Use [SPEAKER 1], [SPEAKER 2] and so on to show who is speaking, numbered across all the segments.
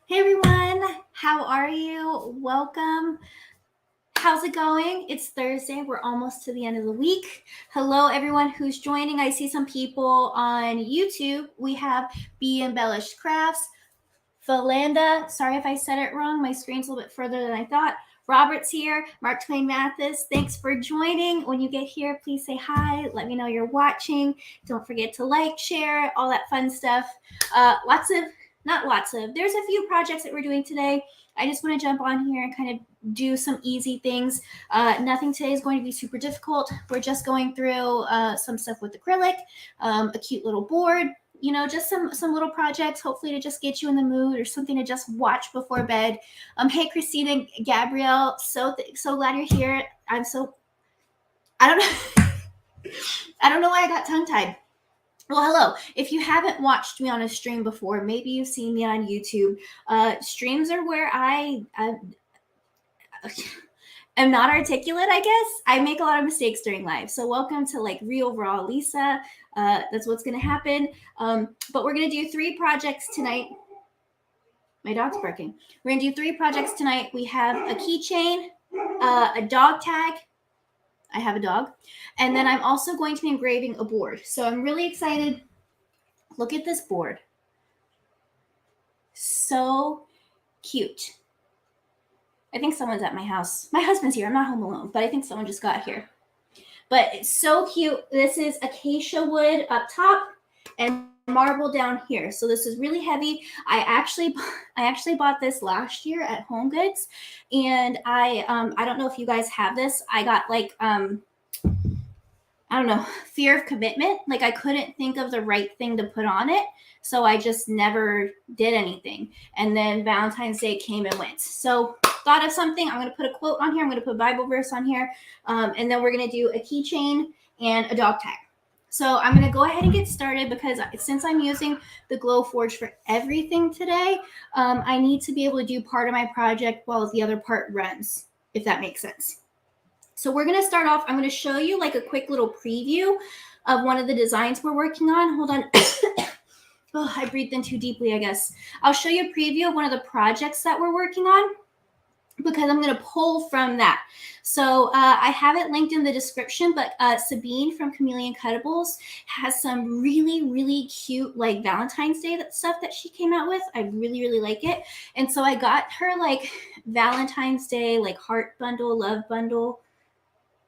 [SPEAKER 1] Hey everyone, how are you? Welcome. How's it going? It's Thursday. We're almost to the end of the week. Hello everyone who's joining. I see some people on YouTube. We have Be Embellished Crafts, Valanda. Sorry if I said it wrong. My screen's a little bit further than I thought. Robert's here. Mark Twain Mathis, thanks for joining. When you get here, please say hi. Let me know you're watching. Don't forget to like, share, all that fun stuff. There's a few projects that we're doing today. I just want to jump on here and kind of do some easy things. Nothing today is going to be super difficult. We're just going through some stuff with acrylic, a cute little board, you know, just some little projects, hopefully to just get you in the mood or something to just watch before bed. Hey, Christina, Gabrielle, so glad you're here. I don't know. I don't know why I got tongue-tied. Well, hello. If you haven't watched me on a stream before, maybe you've seen me on YouTube. Streams are where I am not articulate, I guess. I make a lot of mistakes during live. So welcome to like Real Raw Lisa. That's what's going to happen. But we're going to do 3 projects tonight. My dog's barking. We're going to do 3 projects tonight. We have a keychain, a dog tag. I have a dog. And then I'm also going to be engraving a board. So I'm really excited. Look at this board. So cute. I think someone's at my house. My husband's here. I'm not home alone, but I think someone just got here. But it's so cute. This is acacia wood up top and marble down here. So this is really heavy. I actually bought this last year at Home Goods, and I don't know if you guys have this. I got like I don't know, fear of commitment. Like I couldn't think of the right thing to put on it, so I just never did anything. And then Valentine's Day came and went. So thought of something. I'm going to put a quote on here. I'm going to put a Bible verse on here, and then we're going to do a keychain and a dog tag. So I'm going to go ahead and get started because since I'm using the Glowforge for everything today, I need to be able to do part of my project while the other part runs, if that makes sense. So we're going to start off. I'm going to show you like a quick little preview of one of the designs we're working on. Hold on. Oh, I breathed in too deeply, I guess. I'll show you a preview of one of the projects that we're working on, because I'm going to pull from that. So I have it linked in the description, but Sabine from Chameleon Cuttables has some really, really cute like Valentine's Day stuff that she came out with. I really, really like it. And so I got her like Valentine's Day, like heart bundle, love bundle,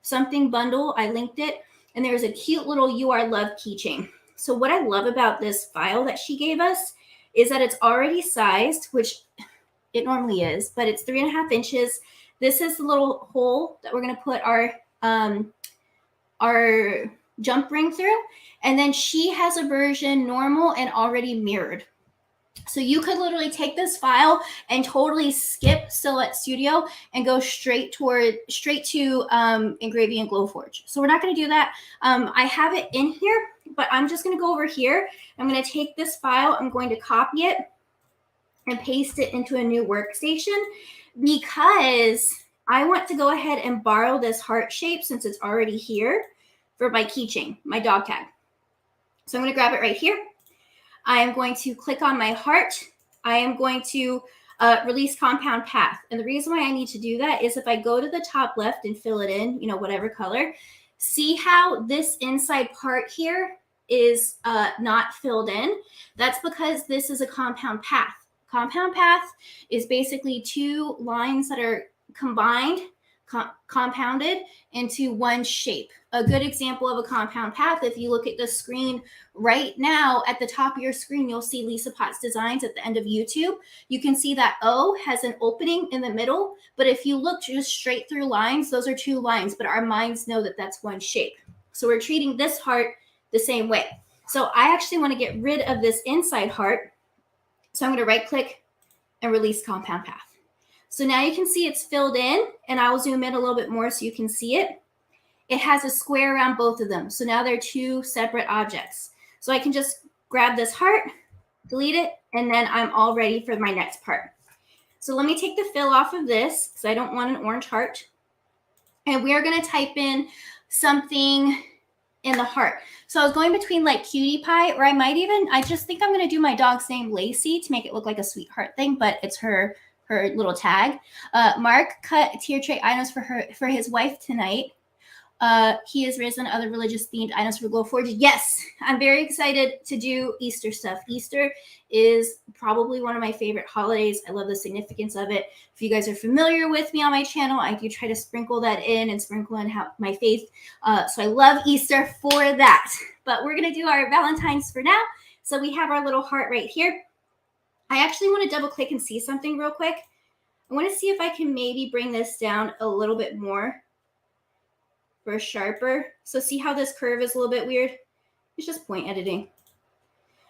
[SPEAKER 1] something bundle. I linked it. And there's a cute little You Are Loved keychain. So what I love about this file that she gave us is that it's already sized, which it normally is, but it's 3.5 inches. This is the little hole that we're going to put our jump ring through. And then she has a version normal and already mirrored. So you could literally take this file and totally skip Silhouette Studio and go straight to engraving and Glowforge. So we're not going to do that. I have it in here, but I'm just going to go over here. I'm going to take this file. I'm going to copy it and paste it into a new workstation because I want to go ahead and borrow this heart shape since it's already here for my keychain, my dog tag. So I'm going to grab it right here. I am going to click on my heart. I am going to release compound path. And the reason why I need to do that is if I go to the top left and fill it in, whatever color, see how this inside part here is not filled in? That's because this is a compound path. Compound path is basically two lines that are combined, compounded into one shape. A good example of a compound path, if you look at the screen right now, at the top of your screen, you'll see Lisa Potts Designs at the end of YouTube. You can see that O has an opening in the middle, but if you look just straight through lines, those are two lines, but our minds know that that's one shape. So we're treating this heart the same way. So I actually want to get rid of this inside heart. So I'm going to right click and release compound path. So now you can see it's filled in, and I will zoom in a little bit more so you can see it. It has a square around both of them. So now they're two separate objects. So I can just grab this heart, delete it, and then I'm all ready for my next part. So let me take the fill off of this because I don't want an orange heart. And we are going to type in something in the heart. So I was going between like cutie pie, or I just think I'm going to do my dog's name Lacey to make it look like a sweetheart thing, but it's her little tag. Mark cut tier tray items for his wife tonight. He has risen other religious themed items for Glowforge. Yes, I'm very excited to do Easter stuff. Easter is probably one of my favorite holidays. I love the significance of it. If you guys are familiar with me on my channel, I do try to sprinkle that in and sprinkle in my faith. So I love Easter for that. But we're going to do our Valentine's for now. So we have our little heart right here. I actually want to double click and see something real quick. I want to see if I can maybe bring this down a little bit more for sharper. So see how this curve is a little bit weird? It's just point editing.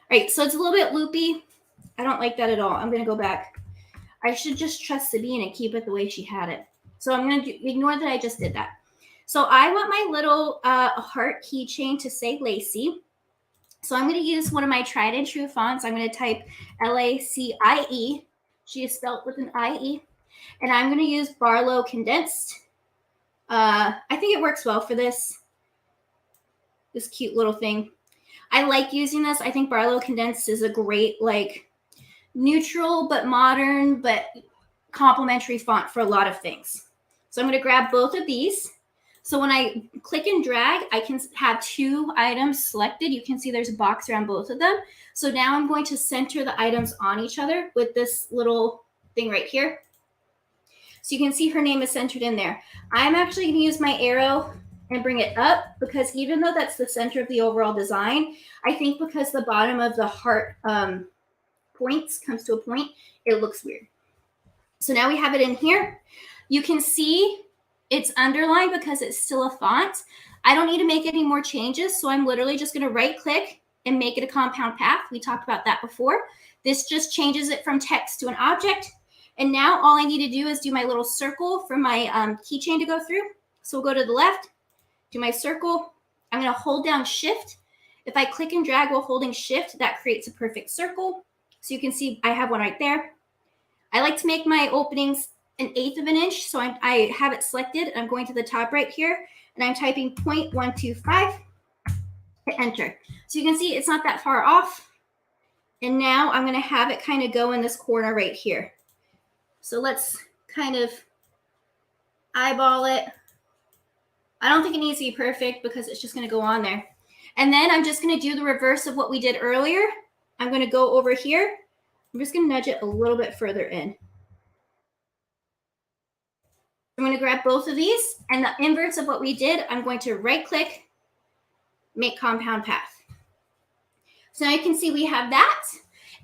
[SPEAKER 1] All right, so it's a little bit loopy. I don't like that at all. I'm going to go back. I should just trust Sabine and keep it the way she had it. So I'm going to ignore that I just did that. So I want my little heart keychain to say Lacey. So I'm going to use one of my tried and true fonts. I'm going to type Lacie. She is spelled with an IE. And I'm going to use Barlow Condensed. I think it works well for this cute little thing. I like using this. I think Barlow Condensed is a great, like, neutral but modern but complementary font for a lot of things. So I'm going to grab both of these. So when I click and drag, I can have two items selected. You can see there's a box around both of them. So now I'm going to center the items on each other with this little thing right here. So you can see her name is centered in there. I'm actually going to use my arrow and bring it up because even though that's the center of the overall design, I think because the bottom of the heart points comes to a point, it looks weird. So now we have it in here. You can see it's underlined because it's still a font. I don't need to make any more changes, so I'm literally just going to right click and make it a compound path. We talked about that before. This just changes it from text to an object. And now all I need to do is do my little circle for my keychain to go through. So we'll go to the left, do my circle. I'm going to hold down Shift If I click and drag while holding shift, that creates a perfect circle. So you can see I have one right there. I like to make my openings 1/8 of an inch. So I have it selected. I'm going to the top right here and I'm typing 0.125, hit enter. So you can see it's not that far off. And now I'm going to have it kind of go in this corner right here. So let's kind of eyeball it. I don't think it needs to be perfect because it's just going to go on there. And then I'm just going to do the reverse of what we did earlier. I'm going to go over here. I'm just going to nudge it a little bit further in. I'm going to grab both of these, and the inverse of what we did, I'm going to right click, make compound path. So now you can see we have that,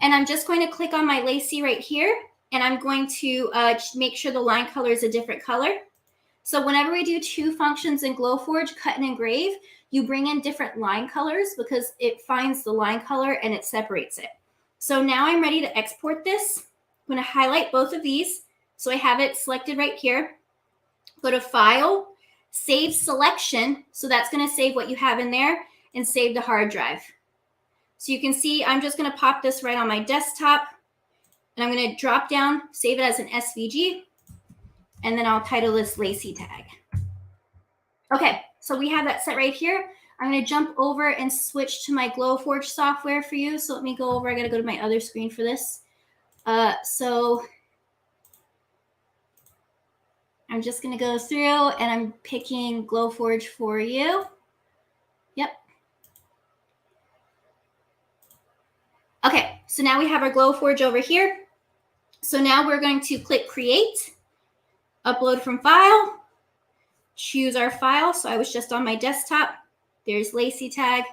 [SPEAKER 1] and I'm just going to click on my lacy right here, and I'm going to make sure the line color is a different color. So whenever we do 2 functions in Glowforge, cut and engrave, you bring in different line colors because it finds the line color and it separates it. So now I'm ready to export this. I'm going to highlight both of these. So I have it selected right here. Go to File, Save Selection. So that's going to save what you have in there and save to hard drive. So you can see I'm just going to pop this right on my desktop. And I'm going to drop down, save it as an SVG. And then I'll title this Lacy Tag. Okay, so we have that set right here. I'm going to jump over and switch to my Glowforge software for you. So let me go over. I got to go to my other screen for this. So I'm just going to go through and I'm picking Glowforge for you. Yep. Okay, so now we have our Glowforge over here. So now we're going to click Create, Upload from File, choose our file. So I was just on my desktop. There's Lacy Tag.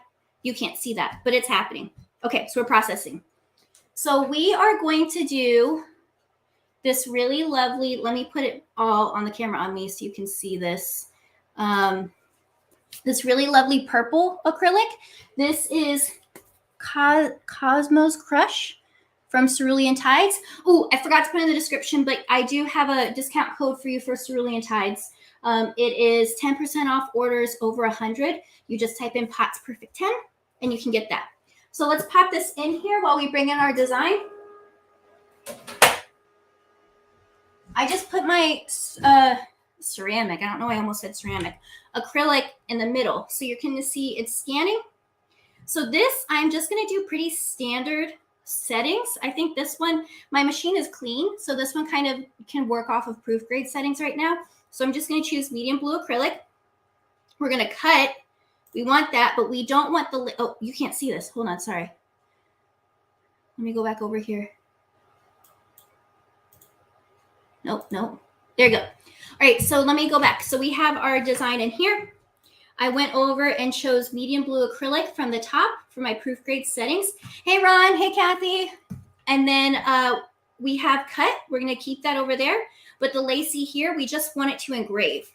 [SPEAKER 1] You can't see that, but it's happening. Okay, so we're processing. So we are going to do this really lovely, let me put it all on the camera on me so you can see this. This really lovely purple acrylic. This is Cosmos Crush from Cerulean Tides. Oh, I forgot to put in the description, but I do have a discount code for you for Cerulean Tides. It is 10% off orders over 100. You just type in POTS Perfect 10 and you can get that. So let's pop this in here while we bring in our design. I just put my ceramic, I don't know, I almost said ceramic, acrylic in the middle. So you're going to see it's scanning. So this, I'm just going to do pretty standard settings. I think this one, my machine is clean. So this one kind of can work off of proof grade settings right now. So I'm just going to choose medium blue acrylic. We're going to cut. We want that, but we don't want the, oh, you can't see this. Hold on, sorry. Let me go back over here. Nope. There you go. All right, so let me go back. So we have our design in here. I went over and chose medium blue acrylic from the top for my proof grade settings. Hey, Ron. Hey, Kathy. And then we have cut. We're going to keep that over there. But the lacy here, we just want it to engrave.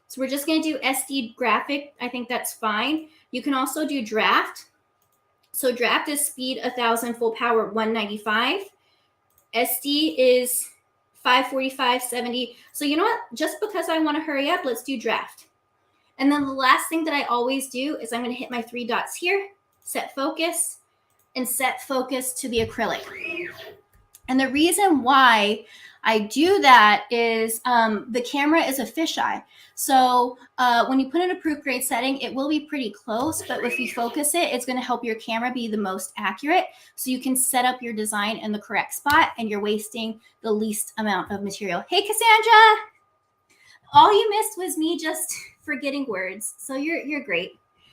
[SPEAKER 1] So we're just going to do SD graphic. I think that's fine. You can also do draft. So draft is speed 1000, full power 195. SD is 545, 70. So you know what? Just because I want to hurry up, let's do draft. And then the last thing that I always do is I'm going to hit my 3 dots here, set focus, and set focus to the acrylic. And the reason why I do that is the camera is a fisheye. So when you put in a proof grade setting, it will be pretty close, but if you focus it, it's going to help your camera be the most accurate. So you can set up your design in the correct spot and you're wasting the least amount of material. Hey, Cassandra! All you missed was me just forgetting words. So you're great.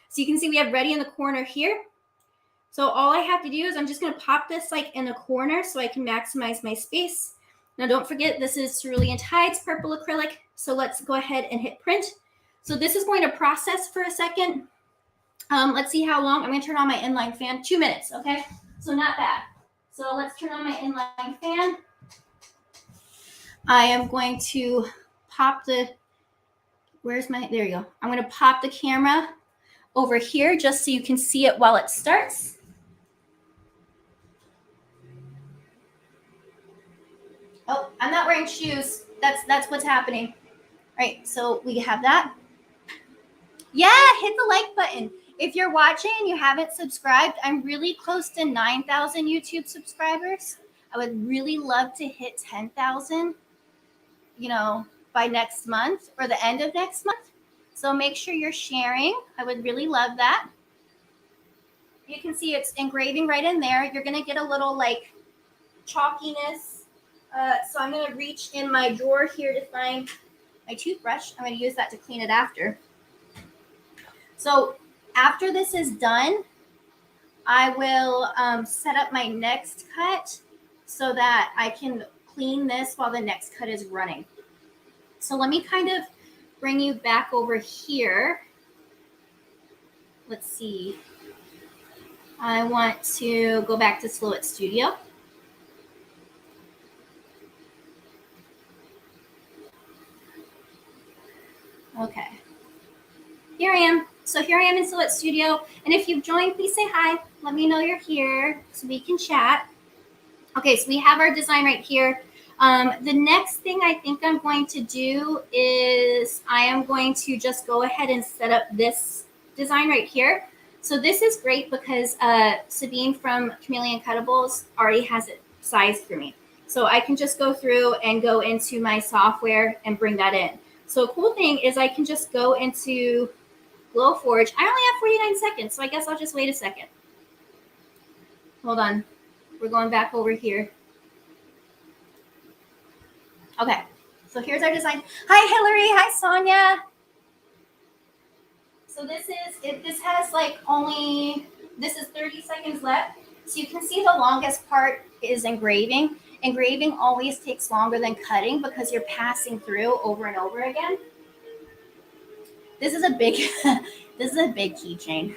[SPEAKER 1] So you can see we have ready in the corner here. So all I have to do is I'm just going to pop this like in the corner so I can maximize my space. Now don't forget this is Cerulean Tides purple acrylic. So let's go ahead and hit print. So this is going to process for a second. Let's see how long. I'm going to turn on my inline fan. 2 minutes, okay? So not bad. So let's turn on my inline fan. I am going to pop the, where's my, there you go. I'm going to pop the camera over here just so you can see it while it starts. Oh, I'm not wearing shoes. That's what's happening. All right, so we have that. Yeah, hit the like button. If you're watching and you haven't subscribed, I'm really close to 9,000 YouTube subscribers. I would really love to hit 10,000, by next month or the end of next month. So make sure you're sharing. I would really love that. You can see it's engraving right in there. You're going to get a little like chalkiness. So I'm going to reach in my drawer here to find my toothbrush. I'm going to use that to clean it after. So after this is done, I will set up my next cut so that I can clean this while the next cut is running. So let me kind of bring you back over here. Let's see. I want to go back to Silhouette Studio. Okay. Here I am. So here I am in Silhouette Studio. And if you've joined, please say hi. Let me know you're here so we can chat. Okay, so we have our design right here. The next thing I think I'm going to do is I am going to just go ahead and set up this design right here. So this is great because Sabine from Chameleon Cuttables already has it sized for me. So I can just go through and go into my software and bring that in. So a cool thing is I can just go into Glowforge. I only have 49 seconds, so I guess I'll just wait a second. Hold on. We're going back over here. Okay, so here's our design. Hi, Hillary. Hi, Sonia. So this has like this is 30 seconds left. So you can see the longest part is engraving. Engraving always takes longer than cutting because you're passing through over and over again. This is a big, this is a big keychain.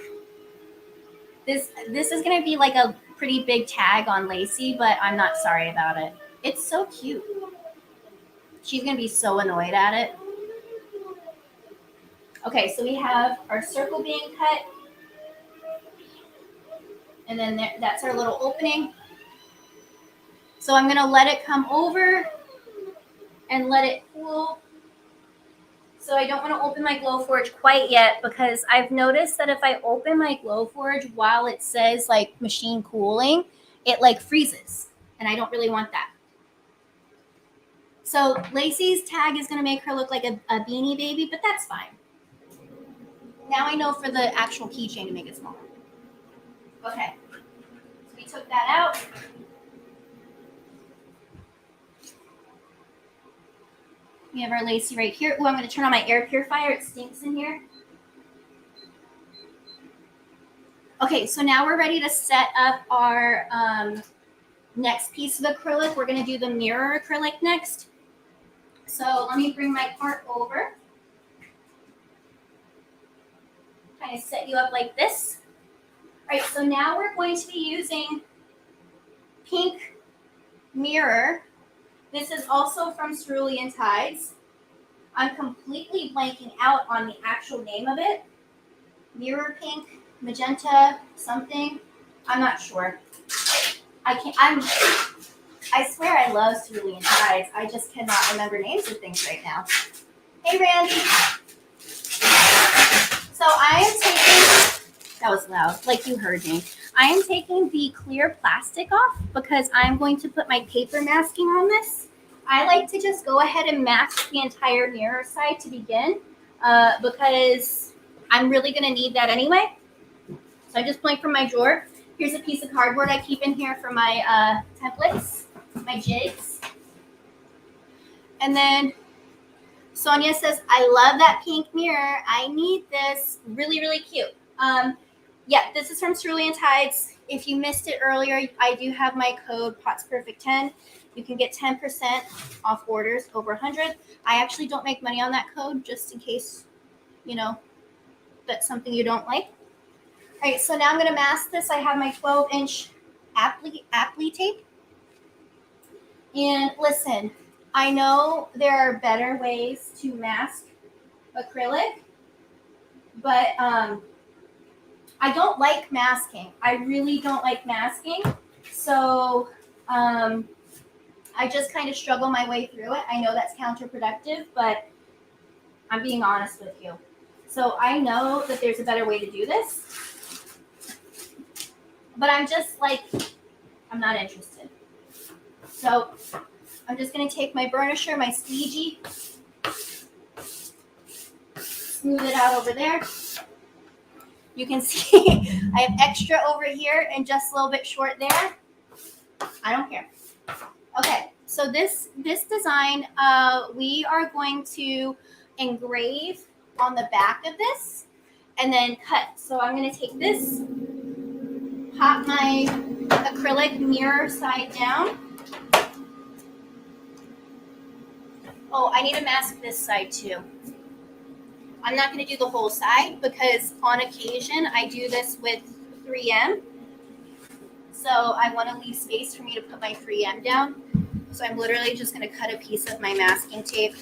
[SPEAKER 1] This is gonna be like a pretty big tag on Lacey, but I'm not sorry about it. It's so cute. She's gonna be so annoyed at it. Okay, so we have our circle being cut. And then that's our little opening. So I'm gonna let it come over and let it cool. So I don't want to open my Glowforge quite yet because I've noticed that if I open my Glowforge while it says like machine cooling, it like freezes. And I don't really want that. So Lacey's tag is going to make her look like a beanie baby, but that's fine. Now I know for the actual keychain to make it smaller. Okay, so we took that out. We have our Lacey right here. Oh, I'm going to turn on my air purifier. It stinks in here. Okay, so now we're ready to set up our next piece of acrylic. We're going to do the mirror acrylic next. So let me bring my part over. Kind of set you up like this. All right, so now we're going to be using pink mirror. This is also from Cerulean Tides. I'm completely blanking out on the actual name of it. Mirror pink, magenta, something. I'm not sure. I swear I love Cerulean Tides. I just cannot remember names of things right now. Hey, Randy. So I am taking, that was loud, like you heard me. I am taking the clear plastic off because I'm going to put my paper masking on this. I like to just go ahead and mask the entire mirror side to begin because I'm really going to need that anyway. So I just pulled from my drawer. Here's a piece of cardboard I keep in here for my templates, my jigs. And then Sonia says, I love that pink mirror. I need this. Really, really cute. Yeah, this is from Cerulean Tides. If you missed it earlier, I do have my code POTSPERFECT10. You can get 10% off orders over 100. I actually don't make money on that code just in case, that's something you don't like. All right, so now I'm going to mask this. I have my 12-inch Acrylic tape. And listen, I know there are better ways to mask acrylic, but I don't like masking. I really don't like masking. So I just kind of struggle my way through it. I know that's counterproductive, but I'm being honest with you. So I know that there's a better way to do this, but I'm just like, I'm not interested. So I'm just going to take my burnisher, my squeegee, smooth it out over there. You can see I have extra over here and just a little bit short there. I don't care. Okay, so this design, we are going to engrave on the back of this and then cut. So I'm going to take this, pop my acrylic mirror side down. Oh, I need to mask this side too. I'm not going to do the whole side because on occasion I do this with 3M. So I want to leave space for me to put my 3M down. So I'm literally just going to cut a piece of my masking tape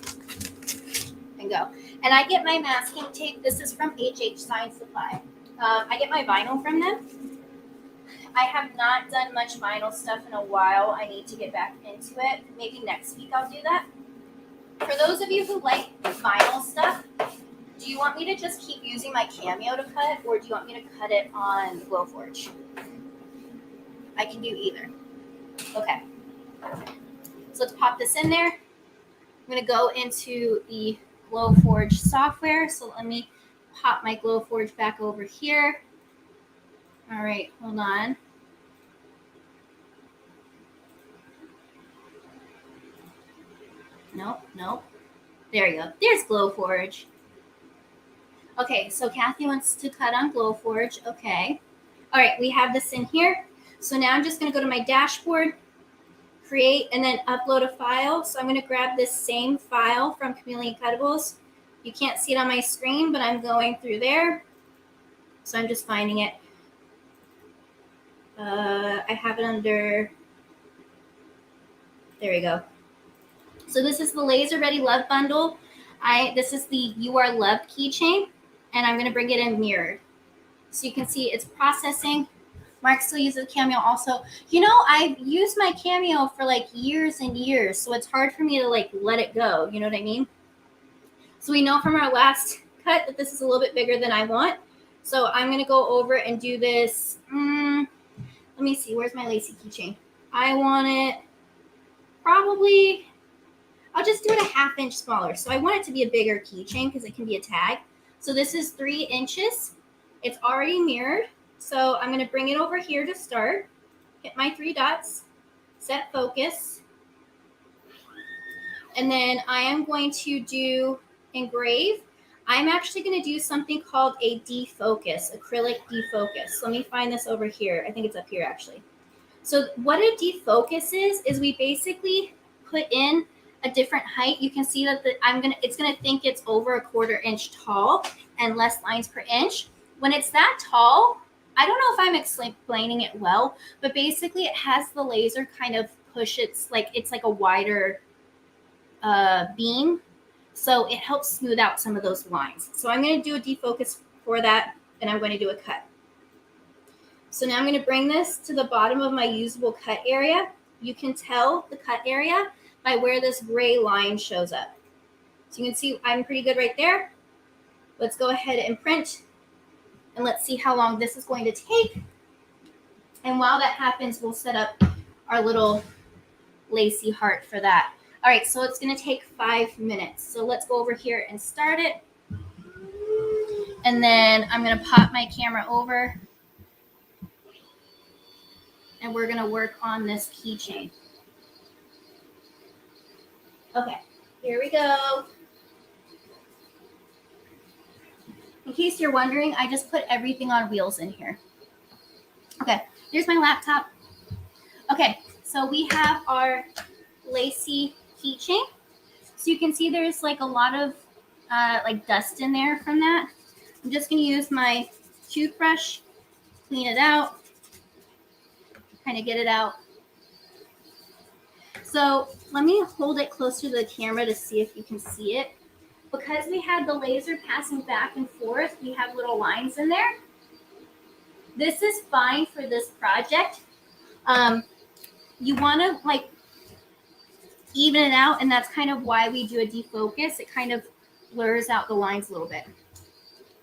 [SPEAKER 1] and go. And I get my masking tape. This is from HH Science Supply. I get my vinyl from them. I have not done much vinyl stuff in a while. I need to get back into it. Maybe next week I'll do that. For those of you who like vinyl stuff, do you want me to just keep using my Cameo to cut, or do you want me to cut it on Glowforge? I can do either. Okay. So let's pop this in there. I'm going to go into the Glowforge software. So let me pop my Glowforge back over here. All right, hold on. Nope. There you go. There's Glowforge. Okay, so Kathy wants to cut on Glowforge. Okay. All right, we have this in here. So now I'm just going to go to my dashboard, create, and then upload a file. So I'm going to grab this same file from Chameleon Cutables. You can't see it on my screen, but I'm going through there. So I'm just finding it. I have it under, there we go. So this is the Laser Ready Love Bundle. This is the You Are Loved keychain, and I'm going to bring it in mirrored. So you can see it's processing. Mark still uses Cameo also. You know, I've used my Cameo for like years and years, so it's hard for me to like let it go. You know what I mean? So we know from our last cut that this is a little bit bigger than I want. So I'm going to go over and do this. Let me see. Where's my lacy keychain? I want it probably, I'll just do it a 1/2 inch smaller. So I want it to be a bigger keychain because it can be a tag. So this is 3 inches. It's already mirrored. So I'm going to bring it over here to start. Hit my 3 dots. Set focus. And then I am going to do engrave. I'm actually going to do something called a defocus, acrylic defocus. Let me find this over here. I think it's up here actually. So what a defocus is we basically put in a different height. You can see that it's going to think it's over 1/4 inch tall and less lines per inch. When it's that tall, I don't know if I'm explaining it well, but basically it has the laser kind of push it's like a wider beam. So it helps smooth out some of those lines. So I'm going to do a defocus for that, and I'm going to do a cut. So now I'm going to bring this to the bottom of my usable cut area. You can tell the cut area by where this gray line shows up. So you can see I'm pretty good right there. Let's go ahead and print, and let's see how long this is going to take. And while that happens, we'll set up our little lacy heart for that. All right, so it's going to take 5 minutes. So let's go over here and start it. And then I'm going to pop my camera over. And we're going to work on this keychain. Okay, here we go. In case you're wondering, I just put everything on wheels in here. Okay, here's my laptop. Okay, so we have our lacy keychain. So you can see there's like a lot of like dust in there from that. I'm just going to use my toothbrush, clean it out, kind of get it out. So let me hold it closer to the camera to see if you can see it. Because we had the laser passing back and forth, we have little lines in there. This is fine for this project. You want to like even it out, and that's kind of why we do a defocus. It kind of blurs out the lines a little bit.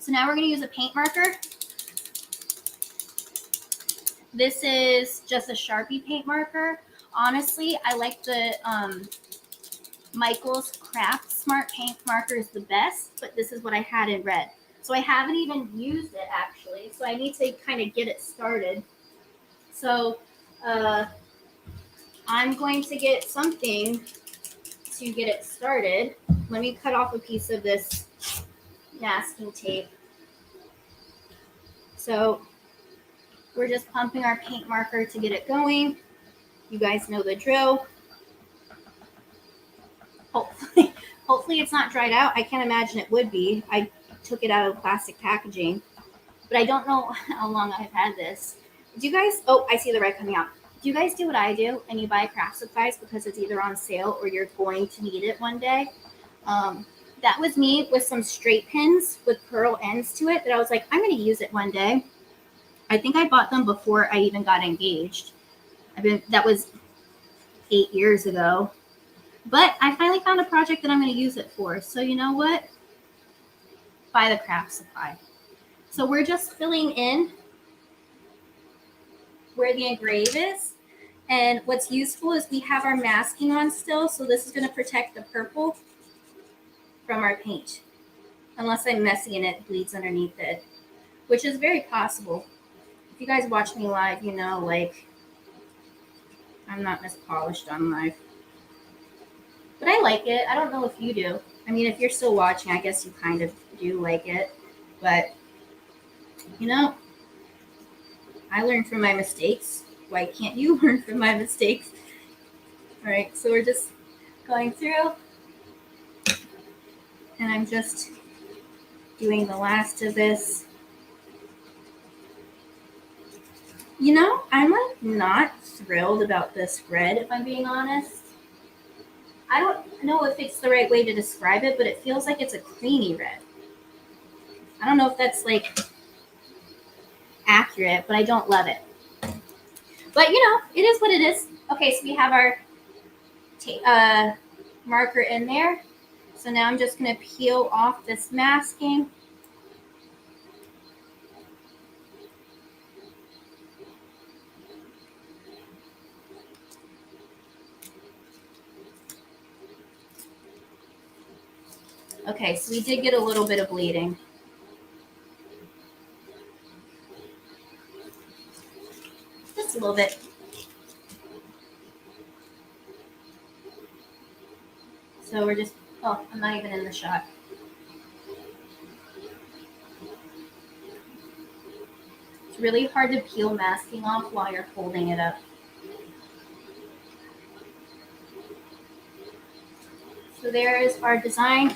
[SPEAKER 1] So now we're going to use a paint marker. This is just a Sharpie paint marker. Honestly, I like the Michael's Craft Smart Paint marker is the best, but this is what I had in red. So I haven't even used it actually. So I need to kind of get it started. So I'm going to get something to get it started. Let me cut off a piece of this masking tape. So we're just pumping our paint marker to get it going. You guys know the drill. Hopefully it's not dried out. I can't imagine it would be. I took it out of plastic packaging, but I don't know how long I've had this. Do you guys, oh, I see the red coming out. Do you guys do what I do and you buy craft supplies because it's either on sale or you're going to need it one day? That was me with some straight pins with pearl ends to it that I was like, I'm going to use it one day. I think I bought them before I even got engaged. That was 8 years ago. But I finally found a project that I'm going to use it for. So you know what? Buy the craft supply. So we're just filling in where the engrave is. And what's useful is we have our masking on still. So this is going to protect the purple from our paint. Unless I'm messy and it bleeds underneath it, which is very possible. If you guys watch me live, you know, like, I'm not as polished on live. But I like it. I don't know if you do. I mean, if you're still watching, I guess you kind of do like it. But, you know, I learned from my mistakes. Why can't you learn from my mistakes? All right, so we're just going through. And I'm just doing the last of this. You know, I'm like not thrilled about this red, if I'm being honest. I don't know if it's the right way to describe it, but it feels like it's a creamy red. I don't know if that's like accurate, but I don't love it. But you know, it is what it is. Okay, so we have our marker in there. So now I'm just going to peel off this masking. Okay, so we did get a little bit of bleeding. Just a little bit. So we're just, oh, I'm not even in the shot. It's really hard to peel masking off while you're holding it up. So there is our design.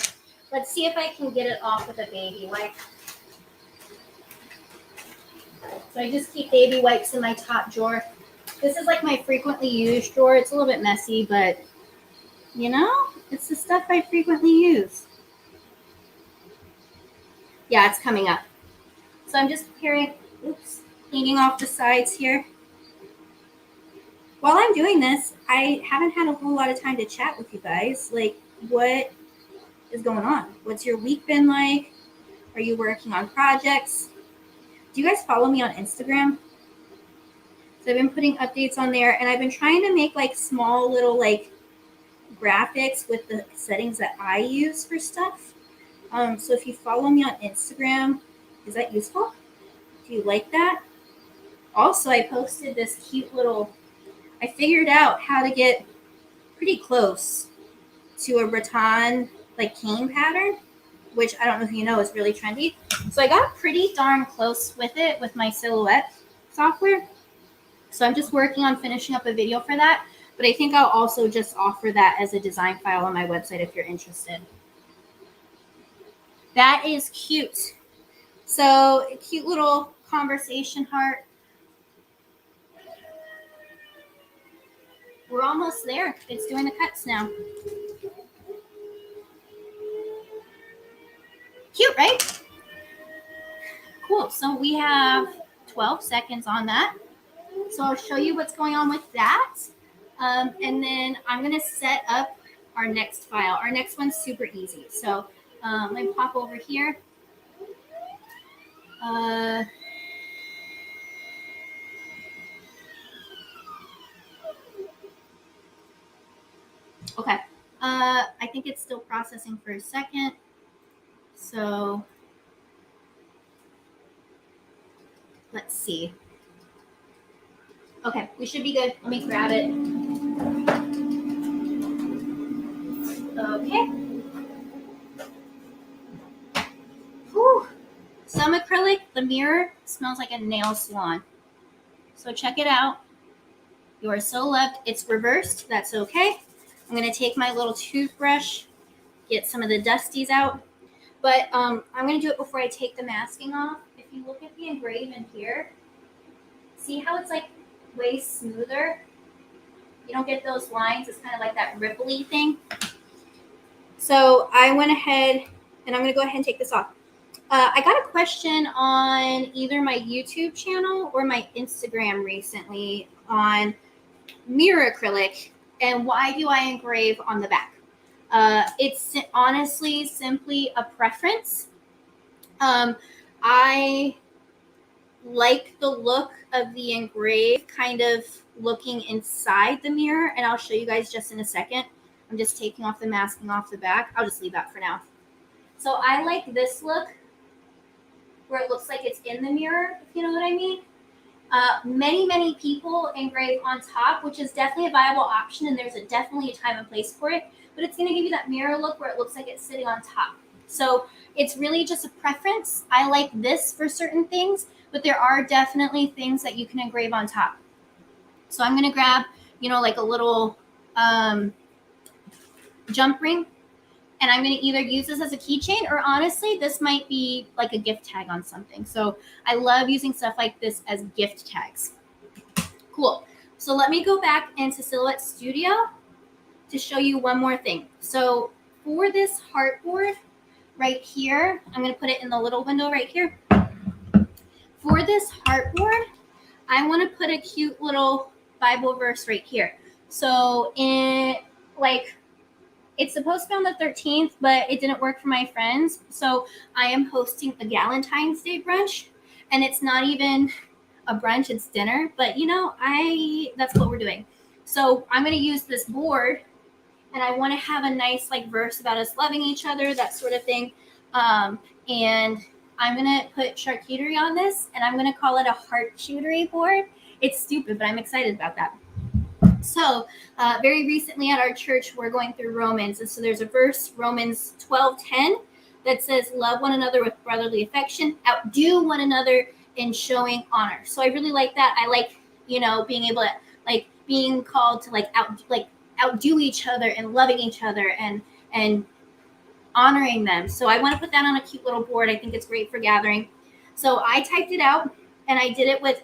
[SPEAKER 1] Let's see if I can get it off with a baby wipe. So I just keep baby wipes in my top drawer. This is like my frequently used drawer. It's a little bit messy, but you know, it's the stuff I frequently use. Yeah, it's coming up. So I'm just cleaning off the sides here. While I'm doing this, I haven't had a whole lot of time to chat with you guys. Like, what is going on? What's your week been like? Are you working on projects? Do you guys follow me on Instagram? So I've been putting updates on there, and I've been trying to make like small little like graphics with the settings that I use for stuff. So if you follow me on Instagram, is that useful? Do you like that? Also, I posted this cute little, I figured out how to get pretty close to a rattan like cane pattern, which I don't know if you know is really trendy. So I got pretty darn close with it with my Silhouette software. So I'm just working on finishing up a video for that. But I think I'll also just offer that as a design file on my website if you're interested. That is cute. So a cute little conversation heart. We're almost there. It's doing the cuts now. Cute, right? Cool. So we have 12 seconds on that. So I'll show you what's going on with that. And then I'm going to set up our next file. Our next one's super easy. So let me pop over here. Okay. I think it's still processing for a second. So let's see. Okay, we should be good. Let me grab it. Okay. Whew. Some acrylic, the mirror smells like a nail salon. So check it out. You are so loved. It's reversed. That's okay. I'm going to take my little toothbrush, get some of the dusties out. But I'm going to do it before I take the masking off. If you look at the engrave in here, see how it's like way smoother? You don't get those lines. It's kind of like that ripply thing. So I went ahead and I'm going to go ahead and take this off. I got a question on either my YouTube channel or my Instagram recently on mirror acrylic and why do I engrave on the back. It's honestly simply a preference. I like the look of the engrave kind of looking inside the mirror, and I'll show you guys just in a second. I'm just taking off the masking off the back. I'll just leave that for now. So I like this look where it looks like it's in the mirror, if you know what I mean. Many people engrave on top, which is definitely a viable option, and there's definitely a time and place for it, but it's going to give you that mirror look where it looks like it's sitting on top. So it's really just a preference. I like this for certain things, but there are definitely things that you can engrave on top. So I'm going to grab, like a little jump ring, and I'm going to either use this as a keychain or honestly, this might be like a gift tag on something. So I love using stuff like this as gift tags. Cool. So let me go back into Silhouette Studio to show you one more thing. So for this heartboard right here, I'm going to put it in the little window right here. For this heartboard, I want to put a cute little Bible verse right here. So it's supposed to be on the 13th, but it didn't work for my friends. So I am hosting a Valentine's Day brunch, and it's not even a brunch, it's dinner. But that's what we're doing. So I'm going to use this board, and I want to have a nice verse about us loving each other, that sort of thing. And I'm going to put charcuterie on this, and I'm going to call it a charcuterie board. It's stupid, but I'm excited about that. So very recently at our church, we're going through Romans. And so there's a verse, Romans 12:10, that says, love one another with brotherly affection, outdo one another in showing honor. So I really like that. I like, being able to, being called to outdo each other and loving each other and honoring them. So I want to put that on a cute little board. I think it's great for gathering. So I typed it out, and I did it with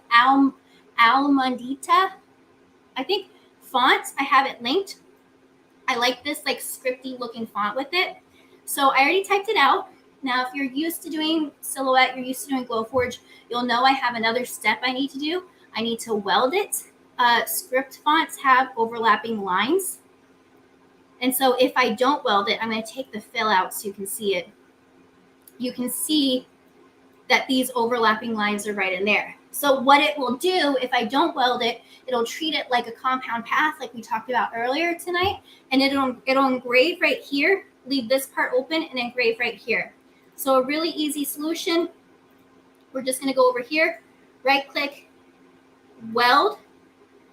[SPEAKER 1] Almondita, I think, font. I have it linked. I like this scripty looking font with it. So I already typed it out. Now, if you're used to doing Silhouette, you're used to doing Glowforge, you'll know I have another step I need to do. I need to weld it. Script fonts have overlapping lines. And so if I don't weld it, I'm going to take the fill out so you can see it. You can see that these overlapping lines are right in there. So what it will do, if I don't weld it, it'll treat it like a compound path like we talked about earlier tonight, and it'll engrave right here, leave this part open, and engrave right here. So a really easy solution. We're just going to go over here, right-click, weld.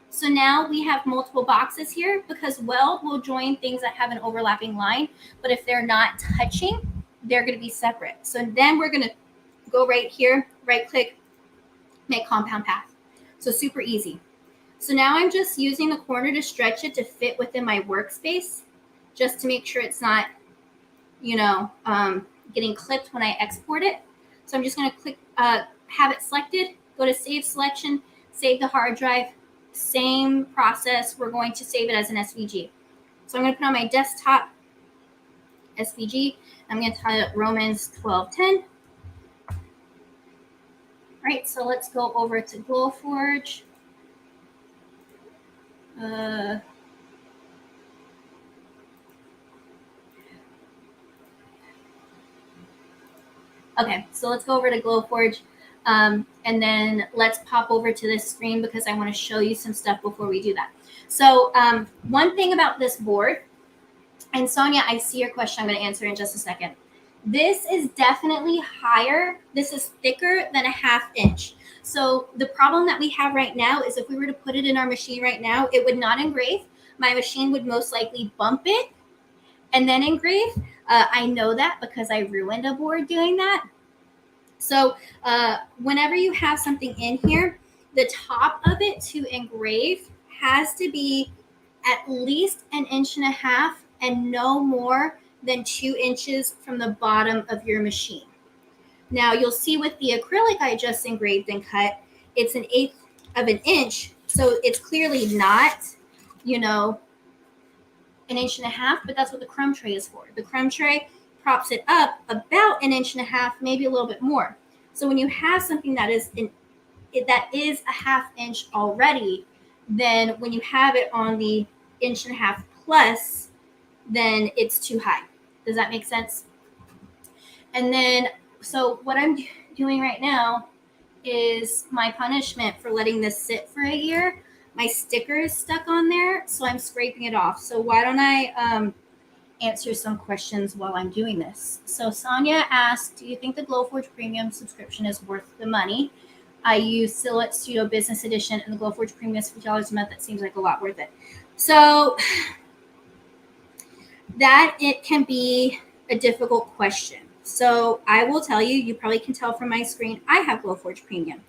[SPEAKER 1] So now we have multiple boxes here because weld will join things that have an overlapping line, but if they're not touching, they're going to be separate. So then we're going to go right here, right-click, make compound path. So super easy. So now I'm just using the corner to stretch it to fit within my workspace, just to make sure it's not, getting clipped when I export it. So I'm just going to click, have it selected, go to Save Selection, save the hard drive. Same process. We're going to save it as an SVG. So I'm going to put on my desktop SVG. I'm going to type Romans 12:10. All right, so let's go over to Glowforge. Okay, so let's go over to Glowforge. And then let's pop over to this screen because I want to show you some stuff before we do that. So one thing about this board, and Sonia, I see your question. I'm going to answer in just a second. This is definitely higher. This is thicker than a 1/2 inch. So the problem that we have right now is if we were to put it in our machine right now, it would not engrave. My machine would most likely bump it and then engrave. I know that because I ruined a board doing that. So whenever you have something in here, the top of it to engrave has to be at least 1.5 inches and no more than 2 inches from the bottom of your machine. Now you'll see with the acrylic I just engraved and cut, it's 1/8 of an inch. So it's clearly not, 1.5 inches, but that's what the crumb tray is for. The crumb tray props it up about 1.5 inches, maybe a little bit more. So when you have something that is a 1/2 inch already, then when you have it on the 1.5 inch plus, then it's too high. Does that make sense? And then, so what I'm doing right now is my punishment for letting this sit for a year. My sticker is stuck on there, so I'm scraping it off. So why don't I answer some questions while I'm doing this? So Sonia asked, do you think the Glowforge Premium subscription is worth the money? I use Silhouette Studio Business Edition, and the Glowforge Premium is $50 a month. That seems like a lot worth it. So that it can be a difficult question. So I will tell you, you probably can tell from my screen, I have Glowforge Premium.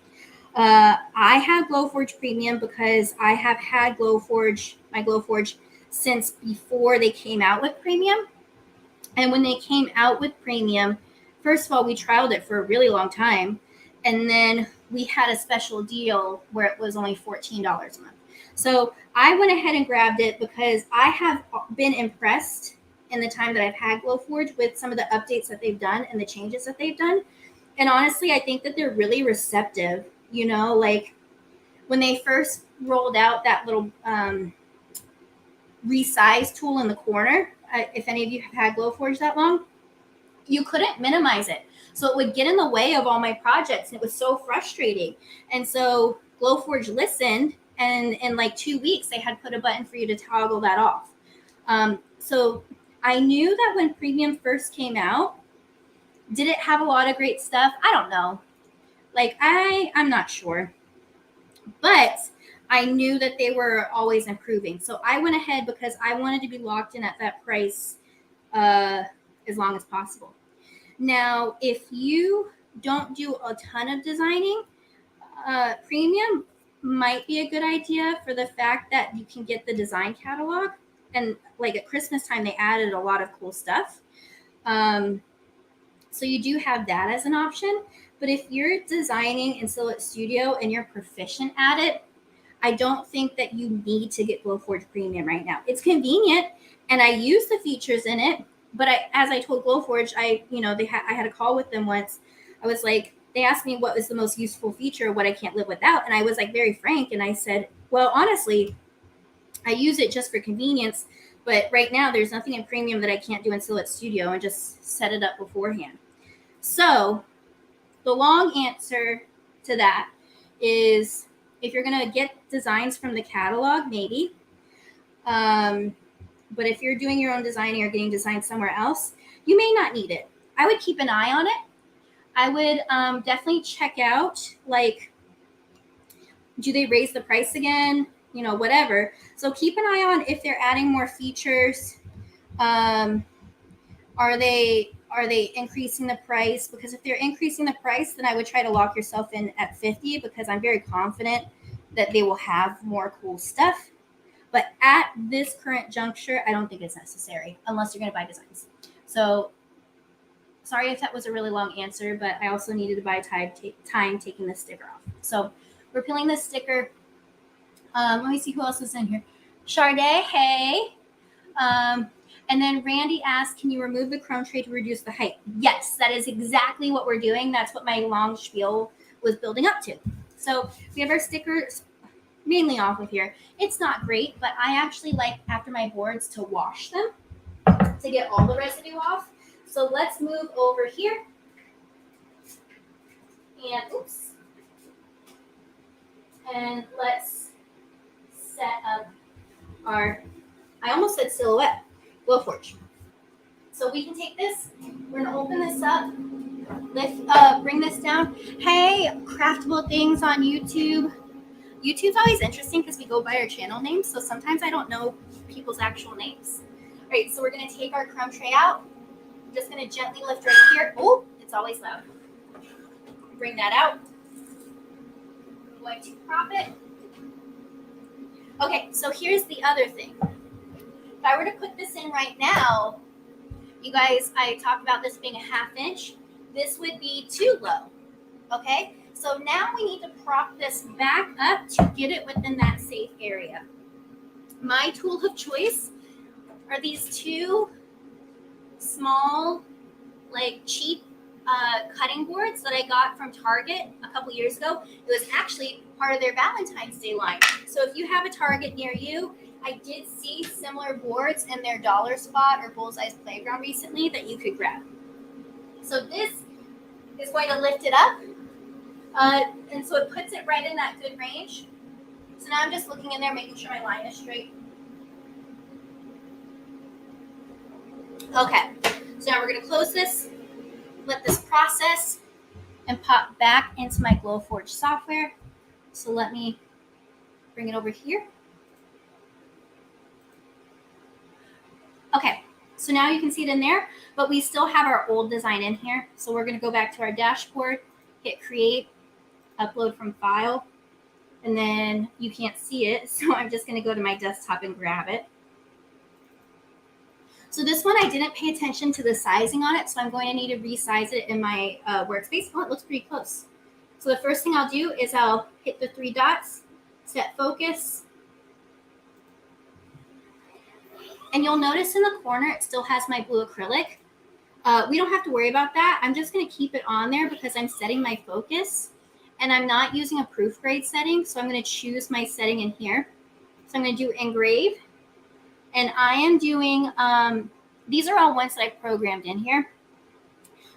[SPEAKER 1] I have Glowforge Premium because I have had my Glowforge since before they came out with Premium. And when they came out with Premium, first of all, we trialed it for a really long time. And then we had a special deal where it was only $14 a month. So I went ahead and grabbed it because I have been impressed in the time that I've had Glowforge with some of the updates that they've done and the changes that they've done. And honestly, I think that they're really receptive. Like when they first rolled out that little resize tool in the corner, if any of you have had Glowforge that long, you couldn't minimize it. So it would get in the way of all my projects, and it was so frustrating. And so Glowforge listened, and in like 2 weeks, they had put a button for you to toggle that off. So I knew that when Premium first came out, did it have a lot of great stuff? I don't know. Like, I'm not sure. But I knew that they were always improving. So I went ahead because I wanted to be locked in at that price as long as possible. Now, if you don't do a ton of designing, Premium might be a good idea for the fact that you can get the design catalog. And like at Christmas time, they added a lot of cool stuff. So you do have that as an option. But if you're designing in Silhouette Studio and you're proficient at it, I don't think that you need to get Glowforge Premium right now. It's convenient, and I use the features in it. But as I told Glowforge, I had a call with them once. I was like, they asked me what was the most useful feature, what I can't live without. And I was like very frank. And I said, well, honestly, I use it just for convenience. But right now, there's nothing in Premium that I can't do in Silhouette Studio and just set it up beforehand. So the long answer to that is if you're going to get designs from the catalog, maybe. But if you're doing your own designing or getting designs somewhere else, you may not need it. I would keep an eye on it. I would definitely check out, like, do they raise the price again? Whatever. So keep an eye on if they're adding more features. Are they increasing the price? Because if they're increasing the price, then I would try to lock yourself in at $50 because I'm very confident that they will have more cool stuff. But at this current juncture, I don't think it's necessary unless you're going to buy designs. So sorry if that was a really long answer, but I also needed to buy time taking this sticker off. So we're peeling this sticker. Let me see who else is in here. Sade, hey. And then Randy asked, can you remove the crumb tray to reduce the height? Yes, that is exactly what we're doing. That's what my long spiel was building up to. So we have our stickers mainly off of here. It's not great, but I actually like after my boards to wash them to get all the residue off. So let's move over here. And oops. And let's set up our, I almost said silhouette, Glowforge. So we can take this, we're gonna open this up, bring this down. Hey, craftable things on YouTube. YouTube's always interesting because we go by our channel names, so sometimes I don't know people's actual names. All right, so we're gonna take our crumb tray out. I'm just gonna gently lift right here. Oh, it's always loud. Bring that out. I'm going to prop it. Okay, so here's the other thing. If I were to put this in right now, you guys, I talked about this being a 1/2 inch. This would be too low, okay? So now we need to prop this back up to get it within that safe area. My tool of choice are these two small, like cheap cutting boards that I got from Target a couple years ago. It was actually part of their Valentine's Day line. So if you have a Target near you, I did see similar boards in their Dollar Spot or Bullseye's Playground recently that you could grab. So this is going to lift it up. And so it puts it right in that good range. So now I'm just looking in there, making sure my line is straight. Okay, so now we're going to close this, let this process, and pop back into my Glowforge software. So let me bring it over here. Okay, so now you can see it in there, but we still have our old design in here. So we're going to go back to our dashboard, hit create, upload from file, and then you can't see it. So I'm just going to go to my desktop and grab it. So this one, I didn't pay attention to the sizing on it, so I'm going to need to resize it in my workspace. Oh, it looks pretty close. So the first thing I'll do is I'll hit the 3 dots, set focus. And you'll notice in the corner, it still has my blue acrylic. We don't have to worry about that. I'm just going to keep it on there because I'm setting my focus. And I'm not using a proof grade setting, so I'm going to choose my setting in here. So I'm going to do engrave. And I am doing, these are all ones that I programmed in here.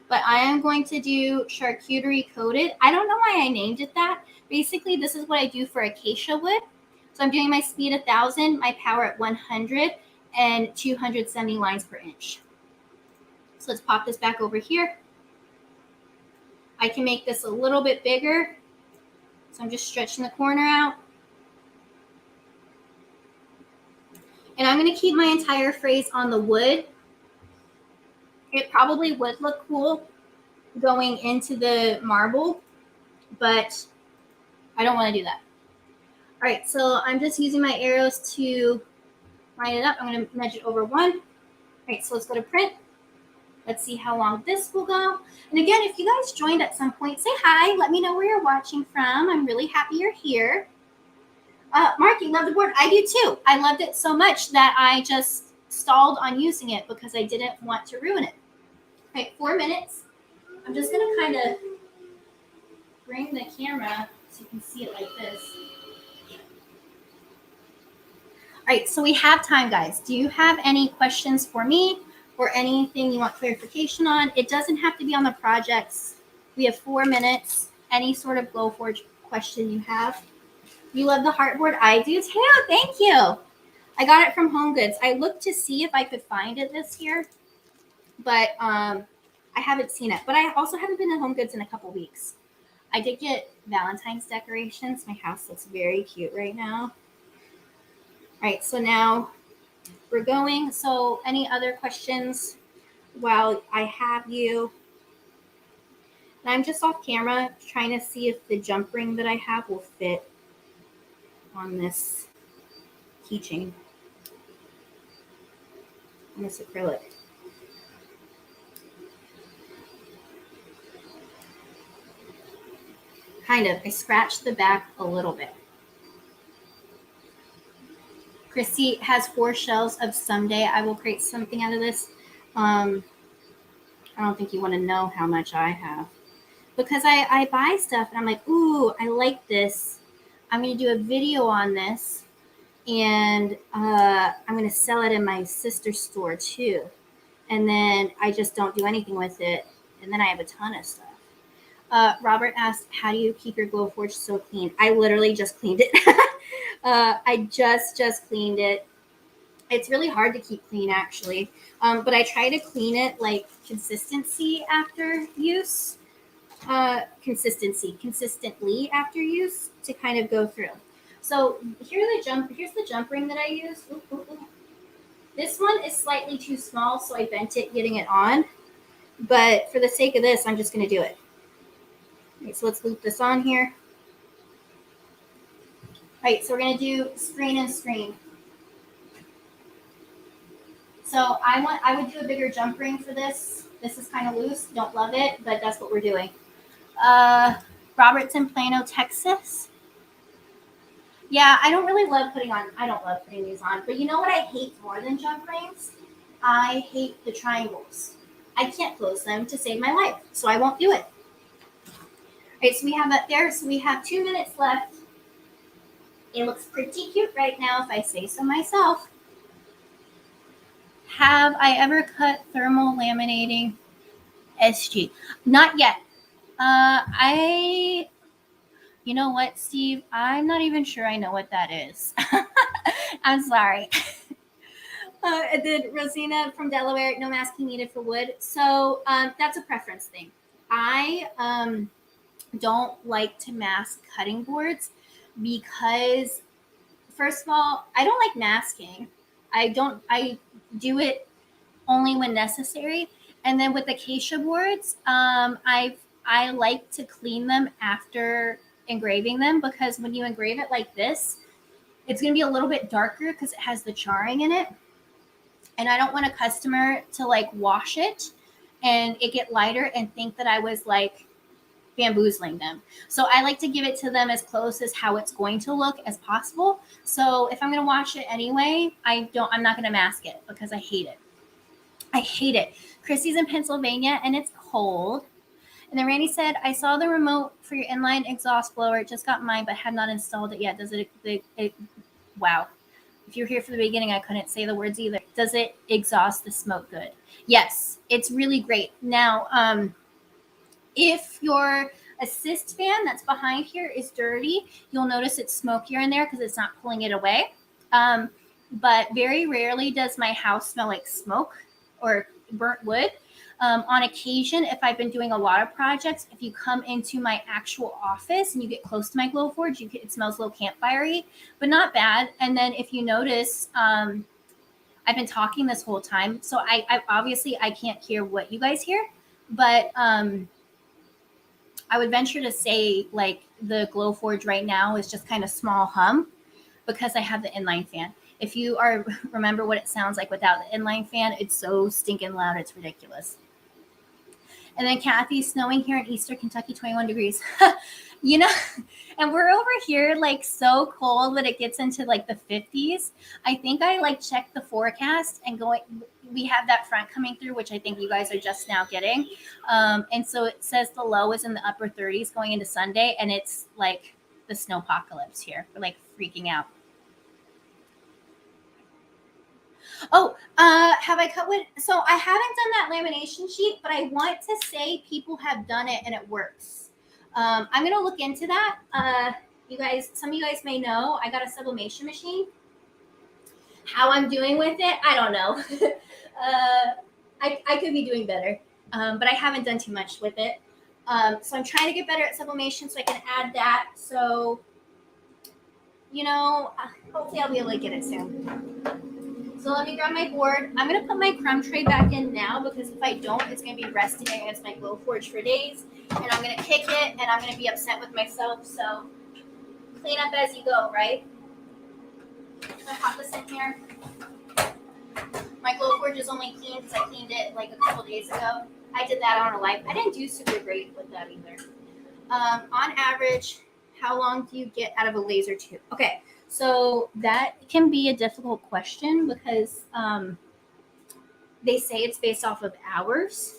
[SPEAKER 1] But I am going to do charcuterie coated. I don't know why I named it that. Basically, this is what I do for acacia wood. So I'm doing my speed 1,000, my power at 100, and 270 lines per inch. So let's pop this back over here. I can make this a little bit bigger. So I'm just stretching the corner out. And I'm going to keep my entire phrase on the wood. It probably would look cool going into the marble, but I don't want to do that. All right, so I'm just using my arrows to line it up. I'm going to measure over 1. All right, so let's go to print. Let's see how long this will go. And again, if you guys joined at some point, say hi. Let me know where you're watching from. I'm really happy you're here. Mark, you love the board. I do too. I loved it so much that I just stalled on using it because I didn't want to ruin it. All right, 4 minutes. I'm just going to kind of bring the camera so you can see it like this. All right, so we have time, guys. Do you have any questions for me or anything you want clarification on? It doesn't have to be on the projects. We have 4 minutes. Any sort of Glowforge question you have. You love the heartboard? I do too. Thank you. I got it from Home Goods. I looked to see if I could find it this year, but I haven't seen it. But I also haven't been to Home Goods in a couple weeks. I did get Valentine's decorations. My house looks very cute right now. All right, so now we're going. So any other questions while I have you? And I'm just off camera trying to see if the jump ring that I have will fit on this keychain, on this acrylic. Kind of. I scratched the back a little bit. Chrissy has 4 shells of someday I will create something out of this. I don't think you want to know how much I have. Because I buy stuff and I'm like, ooh, I like this. I'm going to do a video on this. And I'm going to sell it in my sister's store too. And then I just don't do anything with it. And then I have a ton of stuff. Robert asked, how do you keep your Glowforge so clean? I literally just cleaned it. I just cleaned it. It's really hard to keep clean, actually. But I try to clean it like consistently after use. Consistently after use to kind of go through. So here's the jump ring that I use. Ooh, ooh, ooh. This one is slightly too small, so I bent it getting it on. But for the sake of this, I'm just going to do it. Okay, so let's loop this on here. All right, so we're going to do screen and screen. So I would do a bigger jump ring for this. This is kind of loose. Don't love it, but that's what we're doing. Robert's in Plano, Texas. Yeah, I don't love putting these on. But you know what I hate more than jump rings? I hate the triangles. I can't close them to save my life, so I won't do it. All right, so we have that there. So we have 2 minutes left. It looks pretty cute right now, if I say so myself. Have I ever cut thermal laminating SG? Not yet. You know what, Steve? I'm not even sure I know what that is. I'm sorry. And then Rosina from Delaware, no masking needed for wood. So that's a preference thing. I don't like to mask cutting boards because, first of all, I don't like masking. I do it only when necessary. And then with acacia boards, I like to clean them after engraving them, because when you engrave it like this, it's going to be a little bit darker because it has the charring in it. And I don't want a customer to like wash it and it get lighter and think that I was like bamboozling them. So I like to give it to them as close as how it's going to look as possible. So if I'm going to wash it anyway, I'm not going to mask it because I hate it. I hate it. Chrissy's in Pennsylvania and it's cold. And then Randy said, I saw the remote for your inline exhaust blower. Just got mine, but have not installed it yet. Does it wow. If you're here for the beginning, I couldn't say the words either. Does it exhaust the smoke good? Yes, it's really great. Now, if your assist fan that's behind here is dirty, you'll notice it's smokier in there because it's not pulling it away. But very rarely does my house smell like smoke or burnt wood. On occasion, if I've been doing a lot of projects, if you come into my actual office and you get close to my Glowforge, it smells a little campfire-y, but not bad. And then if you notice, I've been talking this whole time, so I obviously I can't hear what you guys hear, but I would venture to say like the Glowforge right now is just kind of small hum because I have the inline fan. If you remember what it sounds like without the inline fan, it's so stinking loud, it's ridiculous. And then Kathy, snowing here in Eastern Kentucky, 21 degrees. You know, and we're over here like so cold that it gets into like the 50s. I think I like checked the forecast and we have that front coming through, which I think you guys are just now getting. And so it says the low is in the upper 30s going into Sunday, and it's like the snowpocalypse here. We're like freaking out. Oh, have I cut wood? So I haven't done that lamination sheet, but I want to say people have done it and it works. I'm going to look into that. Some of you guys may know, I got a sublimation machine. How I'm doing with it, I don't know. I could be doing better, but I haven't done too much with it. So I'm trying to get better at sublimation so I can add that. So, you know, hopefully I'll be able to get it soon. So let me grab my board. I'm going to put my crumb tray back in now because if I don't, it's going to be resting against my Glowforge for days. And I'm going to kick it and I'm going to be upset with myself. So clean up as you go, right? I'm going to pop this in here. My Glowforge is only clean because I cleaned it like a couple days ago. I did that on a live. I didn't do super great with that either. On average, how long do you get out of a laser tube? Okay. So that can be a difficult question because they say it's based off of hours.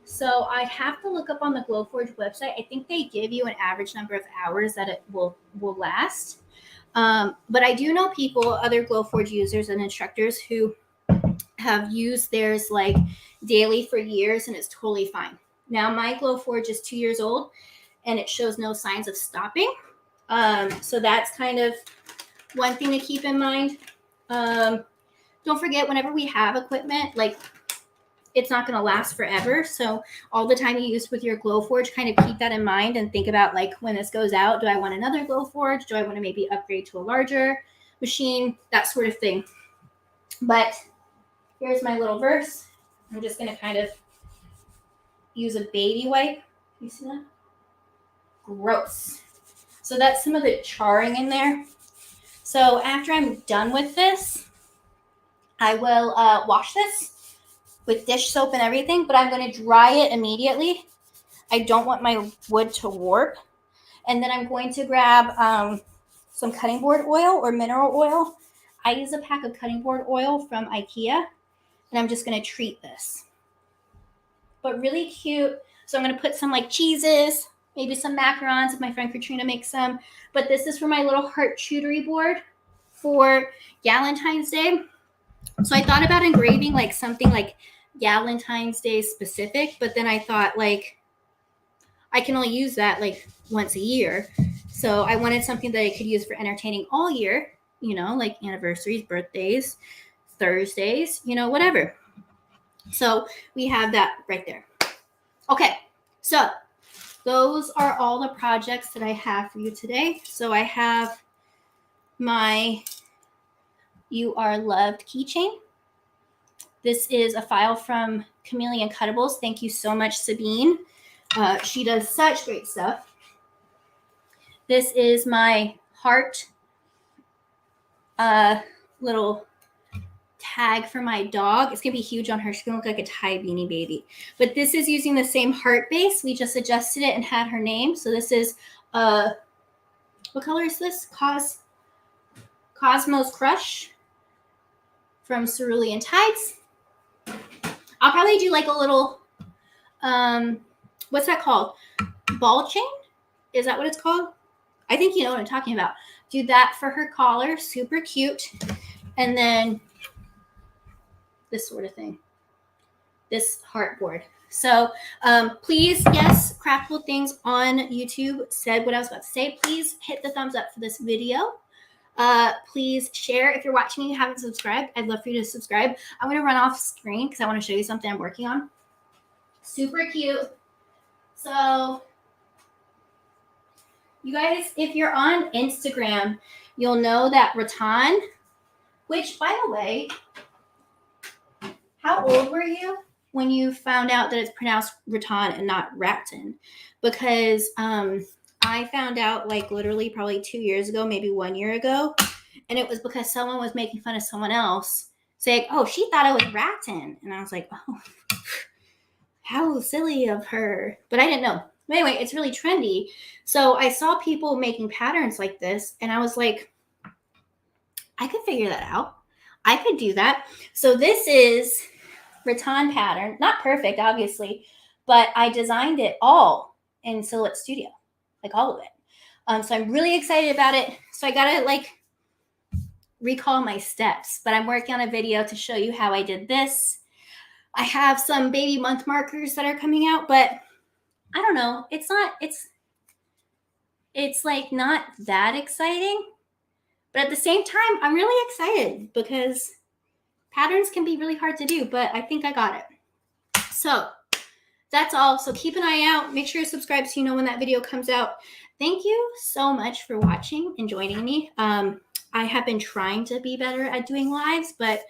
[SPEAKER 1] So I have to look up on the Glowforge website. I think they give you an average number of hours that it will last. But I do know people, other Glowforge users and instructors who have used theirs like daily for years, and it's totally fine. Now my Glowforge is 2 years old and it shows no signs of stopping. So that's kind of one thing to keep in mind. Don't forget, whenever we have equipment, like it's not going to last forever. So all the time you use with your Glowforge, kind of keep that in mind and think about like when this goes out, do I want another Glowforge? Do I want to maybe upgrade to a larger machine? That sort of thing. But here's my little verse. I'm just going to kind of use a baby wipe. You see that? Gross. So that's some of the charring in there. So after I'm done with this, I will wash this with dish soap and everything, but I'm going to dry it immediately. I don't want my wood to warp. And then I'm going to grab some cutting board oil or mineral oil. I use a pack of cutting board oil from IKEA, and I'm just going to treat this. But really cute. So I'm going to put some like cheeses, maybe some macarons if my friend Katrina makes some. But this is for my little charcuterie board for Valentine's Day. So I thought about engraving like something like Valentine's Day specific, but then I thought like I can only use that like once a year. So I wanted something that I could use for entertaining all year, you know, like anniversaries, birthdays, Thursdays, you know, whatever. So we have that right there. Okay, so those are all the projects that I have for you today. So I have my You Are Loved keychain. This is a file from Chameleon Cuttables. Thank you so much, Sabine. She does such great stuff. This is my heart little tag for my dog. It's going to be huge on her. She's going to look like a Thai beanie baby. But this is using the same heart base. We just adjusted it and had her name. So this is, what color is this? Cosmos Crush from Cerulean Tides. I'll probably do like a little, what's that called? Ball chain? Is that what it's called? I think you know what I'm talking about. Do that for her collar. Super cute. And then this sort of thing. This heart board. So please, yes, Craftable Things on YouTube said what I was about to say. Please hit the thumbs up for this video. Please share. If you're watching and you haven't subscribed, I'd love for you to subscribe. I'm going to run off screen because I want to show you something I'm working on. Super cute. So you guys, if you're on Instagram, you'll know that rattan, which by the way, how old were you when you found out that it's pronounced rattan and not rattan? Because I found out like literally probably 2 years ago, maybe 1 year ago. And it was because someone was making fun of someone else saying, oh, she thought it was rattan. And I was like, oh, how silly of her. But I didn't know. Anyway, it's really trendy. So I saw people making patterns like this. And I was like, I could figure that out. I could do that. So this is rattan pattern. Not perfect, obviously. But I designed it all in Silhouette Studio. Like all of it. So I'm really excited about it. So I gotta like recall my steps, but I'm working on a video to show you how I did this. I have some baby month markers that are coming out, but I don't know. It's like not that exciting, but at the same time, I'm really excited because patterns can be really hard to do, but I think I got it. So that's all. So keep an eye out. Make sure you subscribe so you know when that video comes out. Thank you so much for watching and joining me. I have been trying to be better at doing lives, but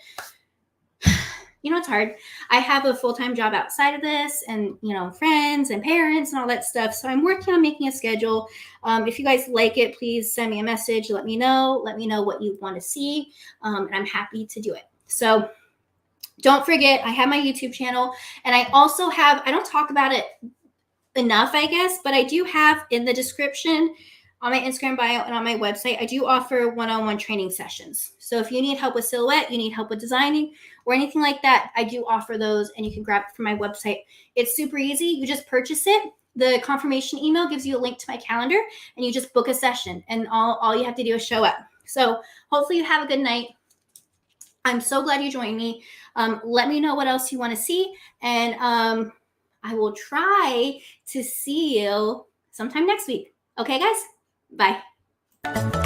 [SPEAKER 1] you know, it's hard. I have a full-time job outside of this and, you know, friends and parents and all that stuff. So I'm working on making a schedule. If you guys like it, please send me a message. Let me know what you want to see. And I'm happy to do it. So don't forget, I have my YouTube channel, and I also have, I don't talk about it enough, I guess, but I do have in the description on my Instagram bio and on my website, I do offer one-on-one training sessions. So if you need help with silhouette, you need help with designing or anything like that, I do offer those, and you can grab it from my website. It's super easy. You just purchase it. The confirmation email gives you a link to my calendar, and you just book a session, and all you have to do is show up. So hopefully you have a good night. I'm so glad you joined me. Let me know what else you want to see. And I will try to see you sometime next week. Okay, guys? Bye.